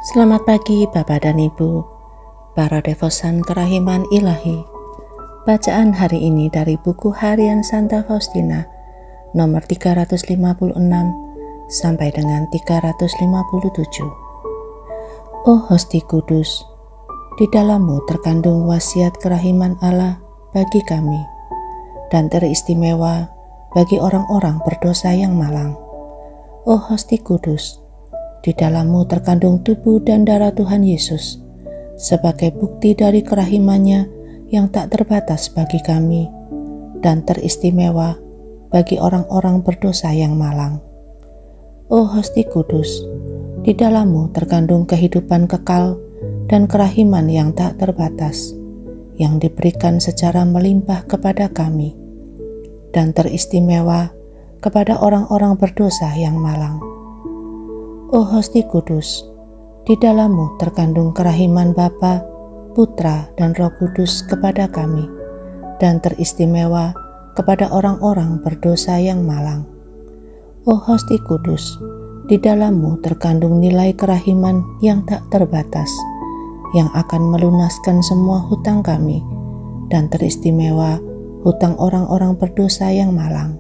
Selamat pagi Bapak dan Ibu, para devosan kerahiman ilahi. Bacaan hari ini dari buku harian Santa Faustina, nomor 356 sampai dengan 357. Oh Hosti Kudus, di dalammu terkandung wasiat kerahiman Allah bagi kami, dan teristimewa bagi orang-orang berdosa yang malang. Oh Hosti Kudus, di dalammu terkandung tubuh dan darah Tuhan Yesus sebagai bukti dari kerahimannya yang tak terbatas bagi kami dan teristimewa bagi orang-orang berdosa yang malang. Oh Hosti Kudus, di dalammu terkandung kehidupan kekal dan kerahiman yang tak terbatas yang diberikan secara melimpah kepada kami dan teristimewa kepada orang-orang berdosa yang malang. Oh Hosti Kudus, di dalammu terkandung kerahiman Bapa, Putra, dan Roh Kudus kepada kami, dan teristimewa kepada orang-orang berdosa yang malang. Oh Hosti Kudus, di dalammu terkandung nilai kerahiman yang tak terbatas, yang akan melunaskan semua hutang kami, dan teristimewa hutang orang-orang berdosa yang malang.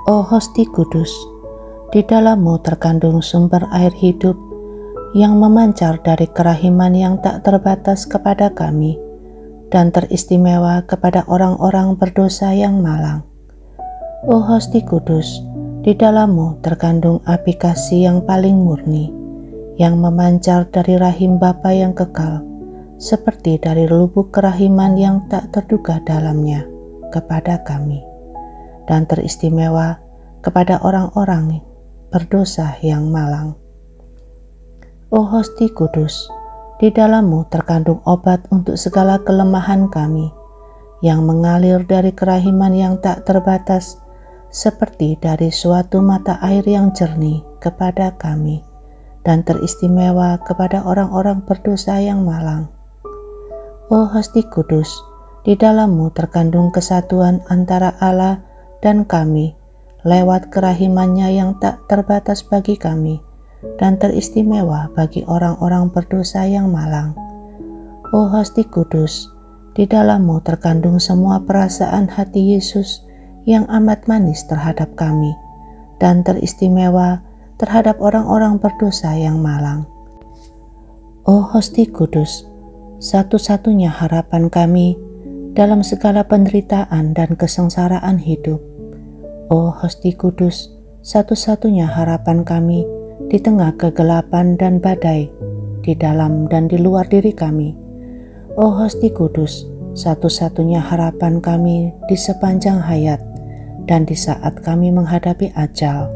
Oh Hosti Kudus, di dalammu terkandung sumber air hidup yang memancar dari kerahiman yang tak terbatas kepada kami dan teristimewa kepada orang-orang berdosa yang malang. Oh Hosti Kudus, di dalammu terkandung api kasih yang paling murni yang memancar dari rahim Bapa yang kekal, seperti dari lubuk kerahiman yang tak terduga dalamnya kepada kami dan teristimewa kepada orang-orang berdosa yang malang. Oh Hosti Kudus, di dalammu terkandung obat untuk segala kelemahan kami, yang mengalir dari kerahiman yang tak terbatas, seperti dari suatu mata air yang jernih kepada kami, dan teristimewa kepada orang-orang berdosa yang malang. Oh Hosti Kudus, di dalammu terkandung kesatuan antara Allah dan kami, lewat kerahimannya yang tak terbatas bagi kami dan teristimewa bagi orang-orang berdosa yang malang. Oh Hosti Kudus, di dalammu terkandung semua perasaan hati Yesus yang amat manis terhadap kami dan teristimewa terhadap orang-orang berdosa yang malang. Oh Hosti Kudus, satu-satunya harapan kami dalam segala penderitaan dan kesengsaraan hidup. Oh Hosti Kudus, satu-satunya harapan kami di tengah kegelapan dan badai, di dalam dan di luar diri kami. Oh Hosti Kudus, satu-satunya harapan kami di sepanjang hayat dan di saat kami menghadapi ajal.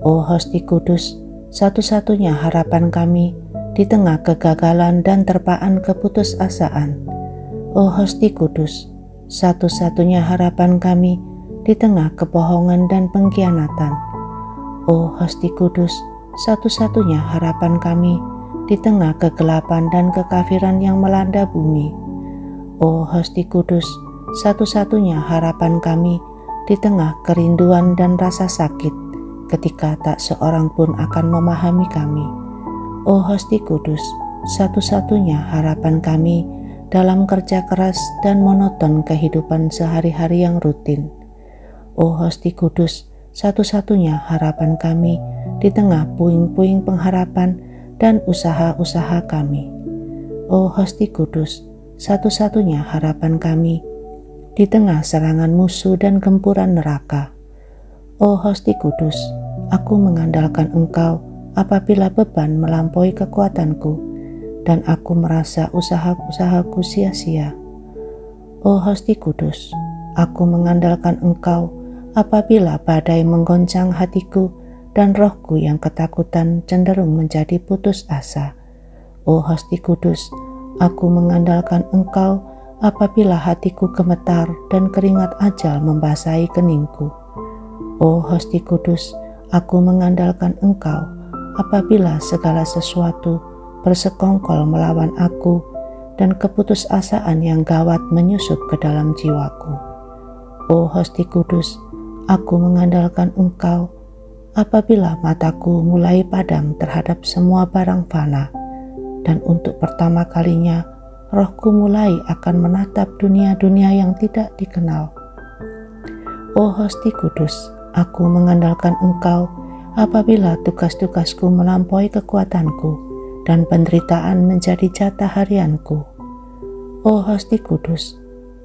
Oh Hosti Kudus, satu-satunya harapan kami di tengah kegagalan dan terpaan keputusasaan. Oh Hosti Kudus, satu-satunya harapan kami di tengah kebohongan dan pengkhianatan. Oh Hosti Kudus, satu-satunya harapan kami di tengah kegelapan dan kekafiran yang melanda bumi. Oh Hosti Kudus, satu-satunya harapan kami di tengah kerinduan dan rasa sakit ketika tak seorang pun akan memahami kami. Oh Hosti Kudus, satu-satunya harapan kami dalam kerja keras dan monoton kehidupan sehari-hari yang rutin. Oh Hosti Kudus, satu-satunya harapan kami di tengah puing-puing pengharapan dan usaha-usaha kami. Oh Hosti Kudus, satu-satunya harapan kami di tengah serangan musuh dan gempuran neraka. Oh Hosti Kudus, aku mengandalkan Engkau apabila beban melampaui kekuatanku dan aku merasa usaha-usahaku sia-sia. Oh Hosti Kudus, aku mengandalkan Engkau apabila badai menggoncang hatiku dan rohku yang ketakutan cenderung menjadi putus asa. Oh Hosti Kudus, aku mengandalkan Engkau apabila hatiku gemetar dan keringat ajal membasahi keningku. Oh Hosti Kudus, aku mengandalkan Engkau apabila segala sesuatu bersekongkol melawan aku dan keputusasaan yang gawat menyusup ke dalam jiwaku. Oh Hosti Kudus, aku mengandalkan Engkau apabila mataku mulai padam terhadap semua barang fana, dan untuk pertama kalinya rohku mulai akan menatap dunia-dunia yang tidak dikenal. O Hosti Kudus, aku mengandalkan Engkau apabila tugas-tugasku melampaui kekuatanku dan penderitaan menjadi jatah harianku. O Hosti Kudus,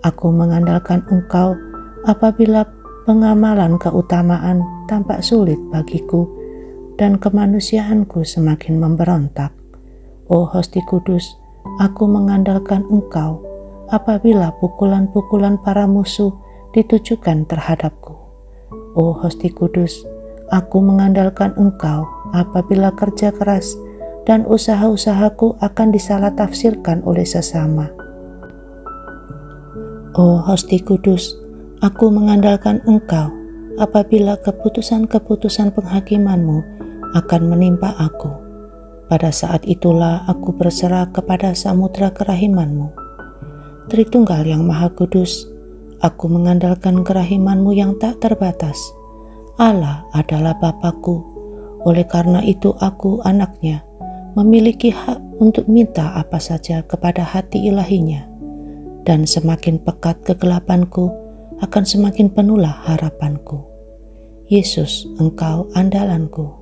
aku mengandalkan Engkau apabila pengamalan keutamaan tampak sulit bagiku dan kemanusiaanku semakin memberontak. O Hosti Kudus, aku mengandalkan Engkau apabila pukulan-pukulan para musuh ditujukan terhadapku. O Hosti Kudus, aku mengandalkan Engkau apabila kerja keras dan usaha-usahaku akan disalah tafsirkan oleh sesama. O Hosti Kudus, aku mengandalkan Engkau apabila keputusan-keputusan penghakiman-Mu akan menimpa aku. Pada saat itulah aku berserah kepada samudera kerahiman-Mu. Tritunggal yang Maha Kudus, aku mengandalkan kerahiman-Mu yang tak terbatas. Allah adalah Bapakku, oleh karena itu aku anaknya, memiliki hak untuk minta apa saja kepada hati ilahinya. Dan semakin pekat kegelapanku, akan semakin penuhlah harapanku. Yesus, Engkau andalanku.